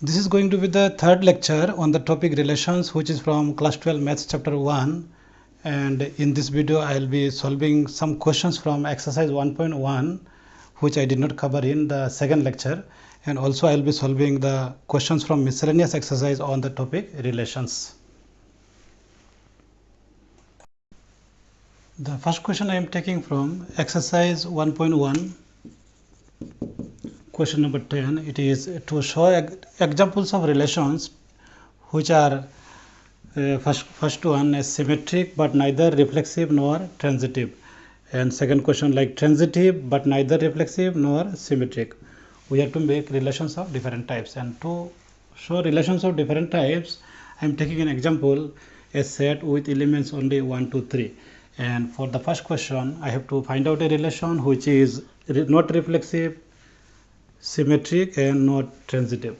This is going to be the third lecture on the topic relations, which is from class 12 maths chapter 1, and in this video I will be solving some questions from exercise 1.1 which I did not cover in the second lecture, and also I will be solving the questions from miscellaneous exercise on the topic relations. The first question I am taking from exercise 1.1, question number 10. It is to show examples of relations which are first one is symmetric but neither reflexive nor transitive, and second question like transitive but neither reflexive nor symmetric. We have to make relations of different types, and to show relations of different types I am taking an example, a set with elements only 1 2 3, and for the first question I have to find out a relation which is not reflexive, symmetric and not transitive.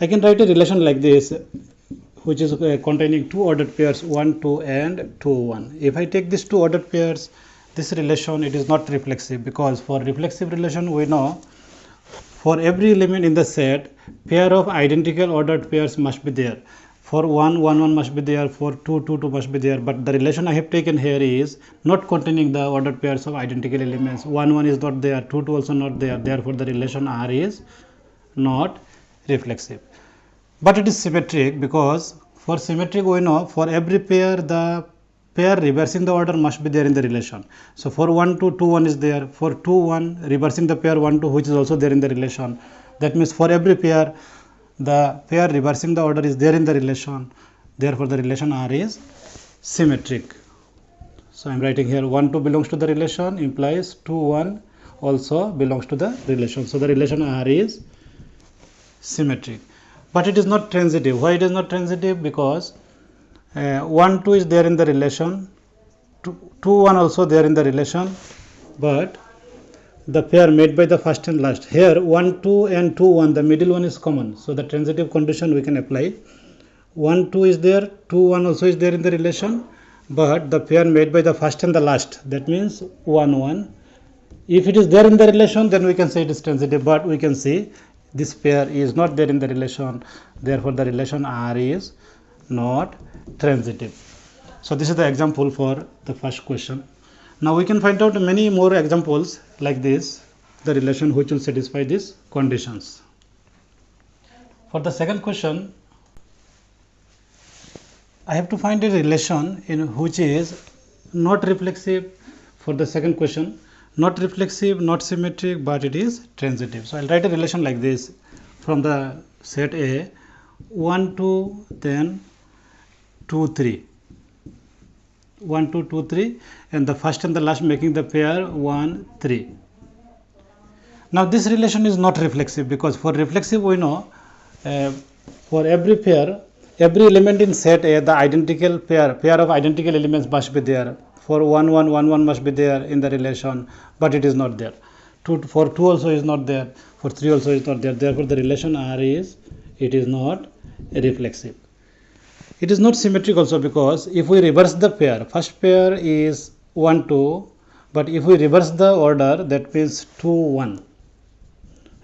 I can write a relation like this, which is containing two ordered pairs 1 2 and 2 1. If I take these two ordered pairs, this relation it is not reflexive, because for reflexive relation we know for every element in the set pair of identical ordered pairs must be there. For 1 1 1 must be there, for 2 2 2 must be there, but the relation I have taken here is not containing the ordered pairs of identical elements. 1 1 is not there, 2 2 also not there, therefore the relation R is not reflexive. But it is symmetric, because for symmetric we know for every pair the pair reversing the order must be there in the relation. So for 1 2 2 1 is there, for 2 1 reversing the pair 1 2 which is also there in the relation. That means for every pair the pair reversing the order is there in the relation, therefore the relation R is symmetric. So I am writing here 1 2 belongs to the relation, implies 2 1 also belongs to the relation. So the relation R is symmetric. But it is not transitive. Why it is not transitive? Because 1 2 is there in the relation, 2 1 also there in the relation, but the pair made by the first and last, here 1 2 and 2 1, the middle one is common, so the transitive condition we can apply. 1 2 is there, 2 1 also is there in the relation, but the pair made by the first and the last, that means 1 1. If it is there in the relation, then we can say it is transitive, but we can see this pair is not there in the relation, therefore the relation R is not transitive. So this is the example for the first question. Now we can find out many more examples like this, the relation which will satisfy these conditions. For the second question, I have to find a relation in which is not reflexive. For the second question, not reflexive, not symmetric, but it is transitive. So I'll write a relation like this from the set A, 1 2 then 2 3, 1 2 2 3, and the first and the last making the pair 1 3. Now this relation is not reflexive, because for reflexive we know for every pair, every element in set A, the identical pair of identical elements must be there. For 1 1 1 1 must be there in the relation, but it is not there. For 2 also is not there, for 3 also is not there, therefore the relation R is, it is not reflexive. It is not symmetric also, because if we reverse the pair, first pair is 1 2, but if we reverse the order, that means 2 1,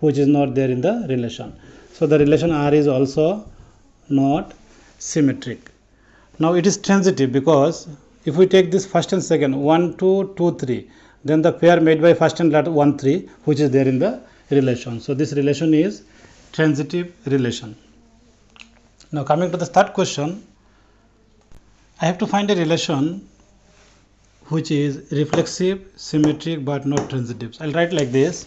which is not there in the relation. So the relation R is also not symmetric. Now it is transitive, because if we take this first and second 1 2 2 3, then the pair made by first and last 1 3, which is there in the relation. So this relation is transitive relation. Now coming to the third question, I have to find a relation which is reflexive, symmetric, but not transitive. So I'll write like this.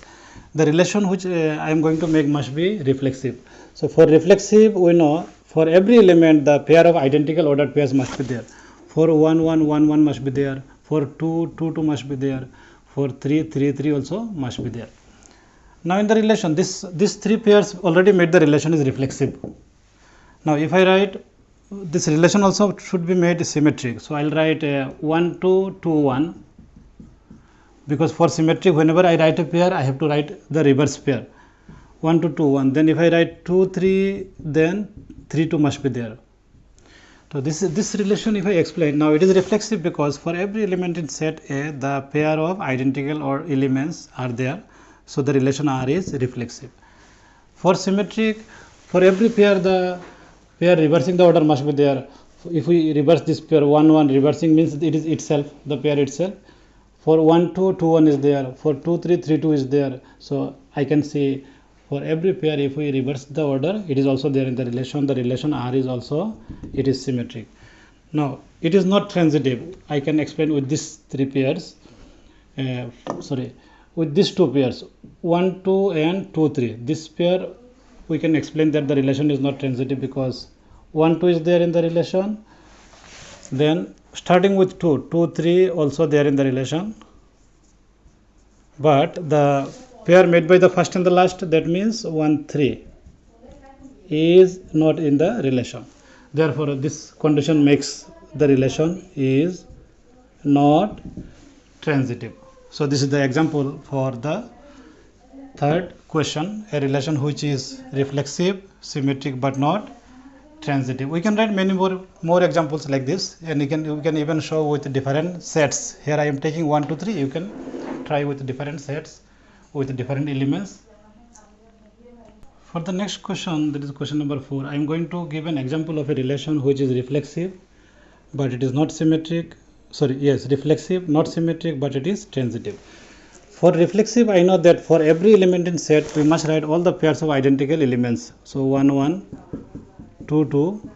The relation which I am going to make must be reflexive. So for reflexive we know for every element the pair of identical ordered pairs must be there. For 1 1 1 1 must be there, for 2 2 2 must be there, for 3 3 3 also must be there. Now in the relation, these three pairs already made the relation is reflexive. Now if I write, this relation also should be made symmetric. So I'll write 1 2 2 1, because for symmetric whenever I write a pair I have to write the reverse pair, 1 2 2 1. Then if I write 2 3, then 3 2 must be there. So this relation if I explain, now it is reflexive because for every element in set A the pair of identical or elements are there, so the relation R is reflexive. For symmetric For every pair, the pair reversing the order must be there. If we reverse this pair 1 1, reversing means it is itself, the pair itself. For 1 2, 2 1 is there. For 2 3, 3 2 is there. So I can see for every pair, if we reverse the order, it is also there in the relation. The relation R is also, it is symmetric. Now it is not transitive. I can explain with these three pairs. With these two pairs 1 2 and 2 3. This pair we can explain that the relation is not transitive because 1 2 is there in the relation. Then starting with 2 2 3 also there in the relation. But the pair made by the first and the last, that means 1 3, is not in the relation. Therefore this condition makes the relation is not transitive. So this is the example for the third question, a relation which is reflexive, symmetric but not transitive. We can write many more examples like this, and we can even show with different sets. Here I am taking 1 2 3. You can try with different sets with different elements. For the next question, that is question number 4, I am going to give an example of a relation which is reflexive but it is not symmetric. Reflexive, not symmetric, but it is transitive. For reflexive, I know that for every element in set, we must write all the pairs of identical elements. So 1 1, 2 2,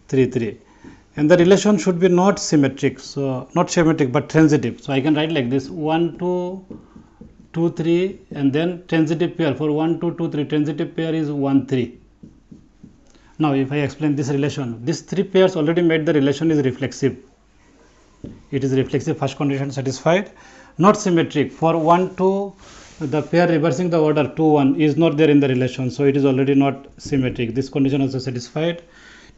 3 3. And the relation should be not symmetric. So not symmetric but transitive. So I can write like this: 1 2, 2 3, and then transitive pair. For 1 2, 2 3, transitive pair is 1 3. Now if I explain this relation, these three pairs already made the relation is reflexive. It is reflexive, first condition satisfied. Not symmetric. For 1 2, the pair reversing the order 2 1 is not there in the relation, so it is already not symmetric. This condition also satisfied.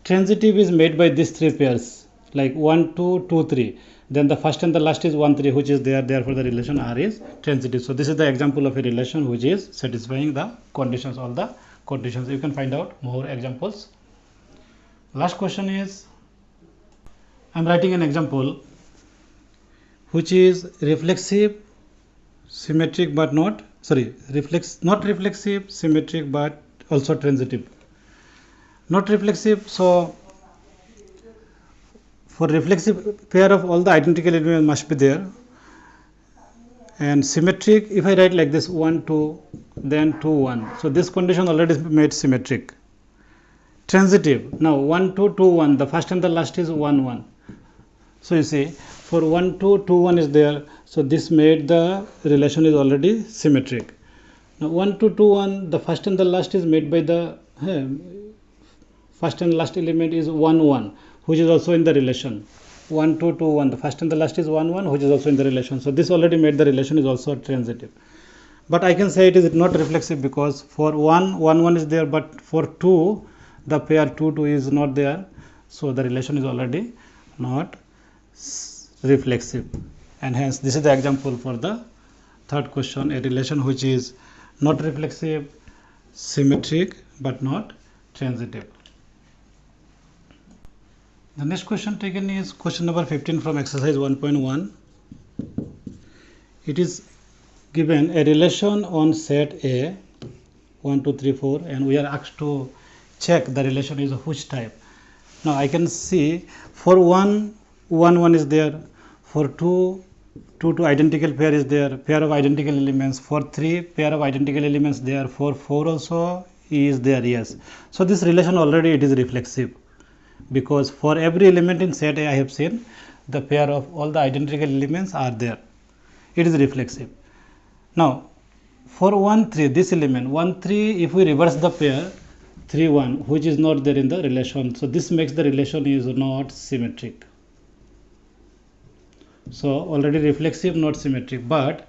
Transitive is made by these three pairs, like 1 2, 2 3. Then the first and the last is 1 3, which is there. Therefore the relation R is transitive. So this is the example of a relation which is satisfying the conditions, all the conditions. You can find out more examples. Last question is, I am writing an example which is reflexive, symmetric but not reflexive, symmetric but also transitive. Not reflexive, so for reflexive pair of all the identical elements must be there. And symmetric, if I write like this 1 2, then 2 1, so this condition already made symmetric. Transitive, now 1 2, 2 1, the first and the last is 1 1. So you see, for 1 2, 2 1 is there, so this made the relation is already symmetric. Now 1 2, 2 1, the first and the last is made by the first and last element is 1 1, which is also in the relation. 1 2, 2 1, the first and the last is 1 1, which is also in the relation. So this already made the relation is also transitive. But I can say it is not reflexive because for 1 1 is there, but for 2 the pair 2 2 is not there, so the relation is already not reflexive. And hence this is the example for the third question, a relation which is not reflexive, symmetric but not transitive. The next question taken is question number 15 from exercise 1.1. It is given a relation on set A 1 2 3 4, and we are asked to check the relation is of which type. Now I can see for 1 1 is there, for 2 2 identical pair is there, pair of identical elements, for 3 pair of identical elements there, for 4 also is there. Yes, so this relation already it is reflexive because for every element in set A I have seen the pair of all the identical elements are there. It is reflexive. Now for 1 3, this element 1 3, if we reverse the pair 3 1, which is not there in the relation, so this makes the relation is not symmetric. So already reflexive, not symmetric, but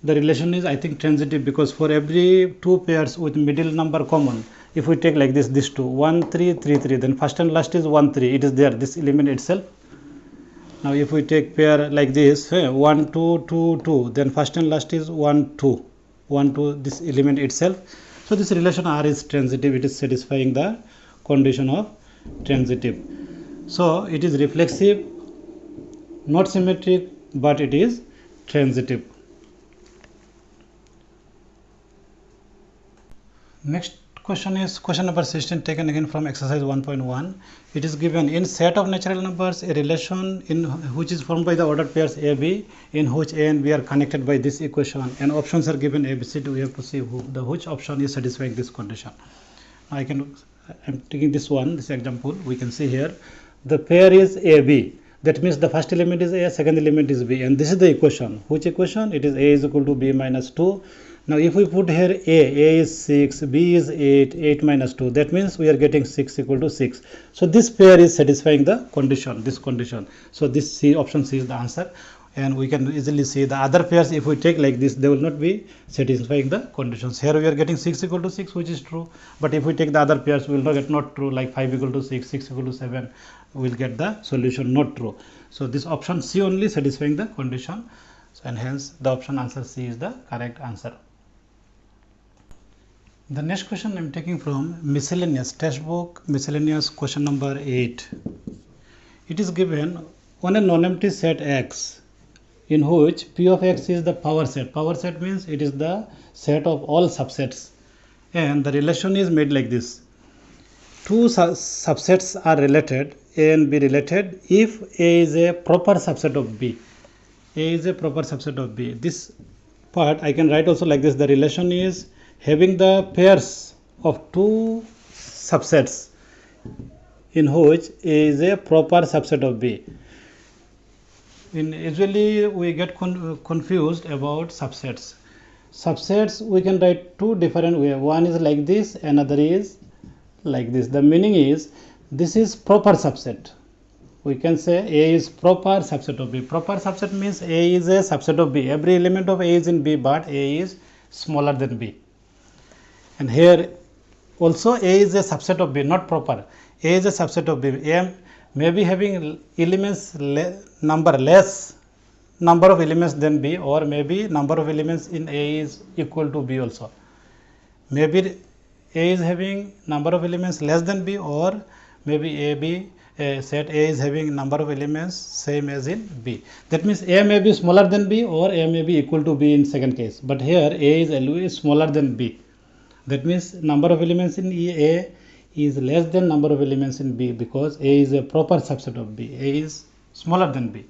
the relation is I think transitive because for every two pairs with middle number common, if we take like this two 1 3 3 3, then first and last is 1 3, it is there, this element itself. Now if we take pair like this 1 2 2 2, then first and last is 1 2 1 2, this element itself. So this relation R is transitive, it is satisfying the condition of transitive. So it is reflexive, not symmetric, but it is transitive. Next question is question number 16, taken again from exercise 1.1. It is given in set of natural numbers a relation in which is formed by the ordered pairs A, B, in which A and B are connected by this equation, and options are given A, B, C. We have to see which option is satisfying this condition. I'm taking this example. We can see here the pair is A, B. That means the first element is A, second element is B, and this is the equation. Which equation? It is A is equal to B minus 2. Now if we put here A is 6, B is 8, 8 minus 2, that means we are getting 6 equal to 6. So this pair is satisfying the condition, this condition. So this C, option C is the answer, and we can easily see the other pairs if we take like this, they will not be satisfying the conditions. Here we are getting 6 equal to 6, which is true, but if we take the other pairs, we will not get not true, like 5 equal to 6, 6 equal to 7, we will get the solution not true. So this option C only satisfying the condition, and hence the option answer C is the correct answer. The next question I am taking from miscellaneous textbook, miscellaneous question number 8. It is given on a non-empty set X in which P of X is the power set. Power set means it is the set of all subsets, and the relation is made like this. Two subsets are related, A and B related, if A is a proper subset of B. A is a proper subset of B. This part I can write also like this. The relation is having the pairs of two subsets in which A is a proper subset of B. Usually we get confused about subsets. Subsets we can write two different ways. One is like this, another is like this. The meaning is this is proper subset. We can say A is proper subset of B. Proper subset means A is a subset of B. Every element of A is in B, but A is smaller than B. And here also A is a subset of B, not proper. A is a subset of B. A may be having elements less number of elements than B, or maybe number of elements in A is equal to B also. Maybe A is having number of elements less than B, or maybe set A is having number of elements same as in B. That means A may be smaller than B, or A may be equal to B in second case. But here A is always smaller than B. That means number of elements in A is less than number of elements in B, because A is a proper subset of B. A is smaller than B.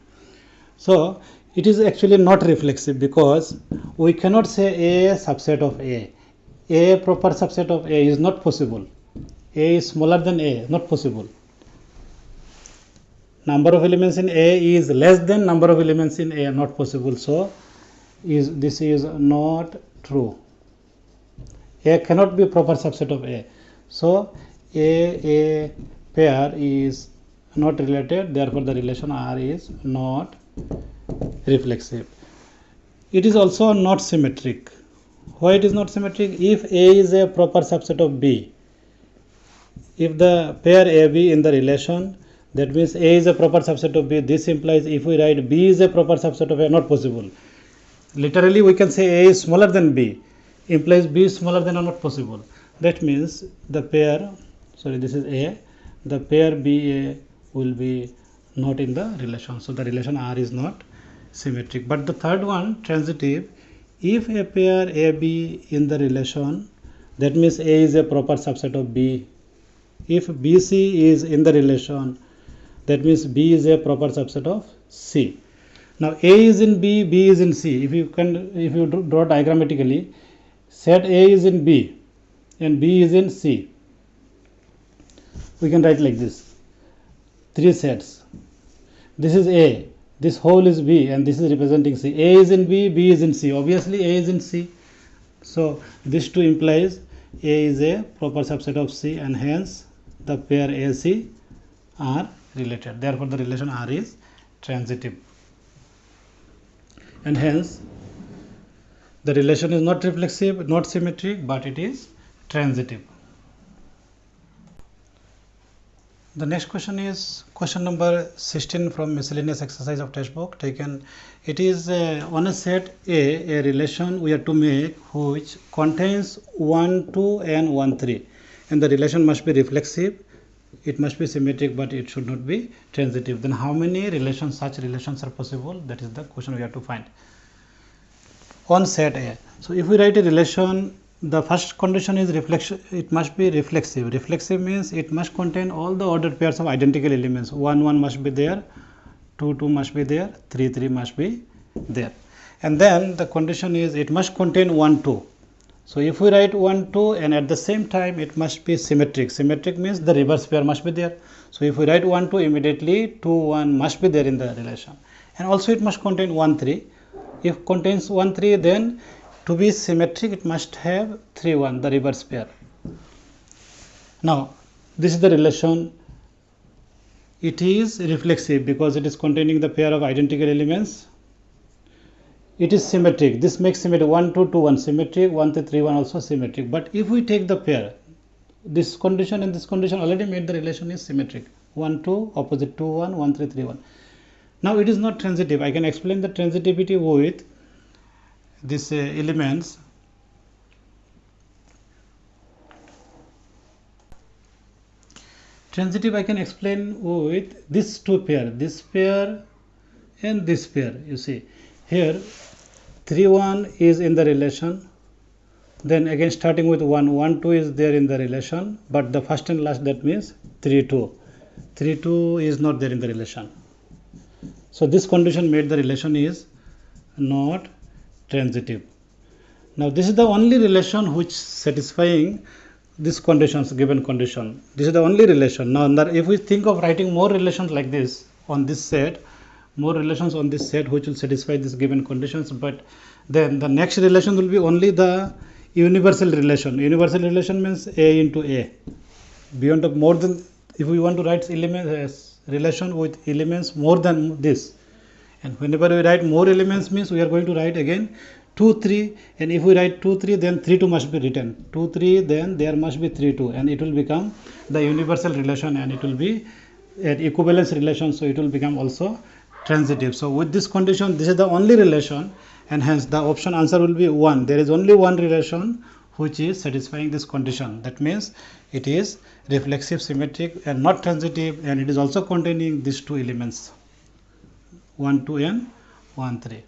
So it is actually not reflexive, because we cannot say A subset of A. A proper subset of A is not possible. A is smaller than A, not possible. Number of elements in A is less than number of elements in A, not possible. So this is not true. A cannot be a proper subset of A. So A pair is not related, therefore the relation R is not reflexive. It is also not symmetric. Why it is not symmetric? If A is a proper subset of B, if the pair AB in the relation, that means A is a proper subset of B. This implies if we write B is a proper subset of A, not possible. Literally we can say A is smaller than B, implies B is smaller than or not possible. That means the pair, this is A, the pair BA will be not in the relation. So the relation R is not symmetric. But the third one, transitive, if a pair AB in the relation, that means A is a proper subset of B. If BC is in the relation, that means B is a proper subset of C. Now A is in B, B is in C. If you draw diagrammatically, set A is in B and B is in C. We can write like this. Three sets. This is A, this whole is B, and this is representing C. A is in B, B is in C. Obviously A is in C. So this two implies A is a proper subset of C, and hence the pair AC are related. Therefore the relation R is transitive, and hence the relation is not reflexive, not symmetric, but it is transitive. The next question is question number 16 from miscellaneous exercise of textbook taken. It is on a set A relation we have to make which contains 1, 2 and 1, 3, and the relation must be reflexive, it must be symmetric, but it should not be transitive. Then how many relations, such relations are possible? That is the question we have to find on set A. So if we write a relation the first condition is reflection. It must be reflexive. Reflexive means it must contain all the ordered pairs of identical elements. 1 1 must be there, 2 2 must be there, 3 3 must be there. And then the condition is it must contain 1 2. So if we write 1 2 and at the same time it must be symmetric. Symmetric means the reverse pair must be there. So if we write 1 2, immediately 2 1 must be there in the relation. And also it must contain 1 3. If contains 1 3, then to be symmetric it must have 3 1, the reverse pair. Now this is the relation. It is reflexive because it is containing the pair of identical elements. It is symmetric. This makes symmetric. 1 2 2 1 symmetric, 1 3 3 1 also symmetric. But if we take the pair, this condition and this condition already made the relation is symmetric. 1 2 opposite 2 1, 1 3 3 1. Now it is not transitive. I can explain the transitivity with these elements. Transitive I can explain with this two pair, this pair and this pair. You see here 3 1 is in the relation, then again starting with 1 1 2 is there in the relation, but the first and last, that means 3 2 3 2 is not there in the relation. So this condition made the relation is not transitive. Now this is the only relation which satisfying this conditions, given condition. This is the only relation. Now if we think of writing more relations like this on this set, more relations on this set which will satisfy this given conditions, but then the next relation will be only the universal relation. Universal relation means A into A. Beyond of more than, if we want to write relation with elements more than this, and whenever we write more elements means we are going to write again 2 3, and if we write 2 3, then 3 2 must be written. 2 3, then there must be 3 2, and it will become the universal relation, and it will be an equivalence relation, so it will become also transitive. So with this condition, this is the only relation, and hence the option answer will be 1. There is only one relation which is satisfying this condition. That means it is reflexive, symmetric, and not transitive, and it is also containing these two elements, 1 2 and 1 3.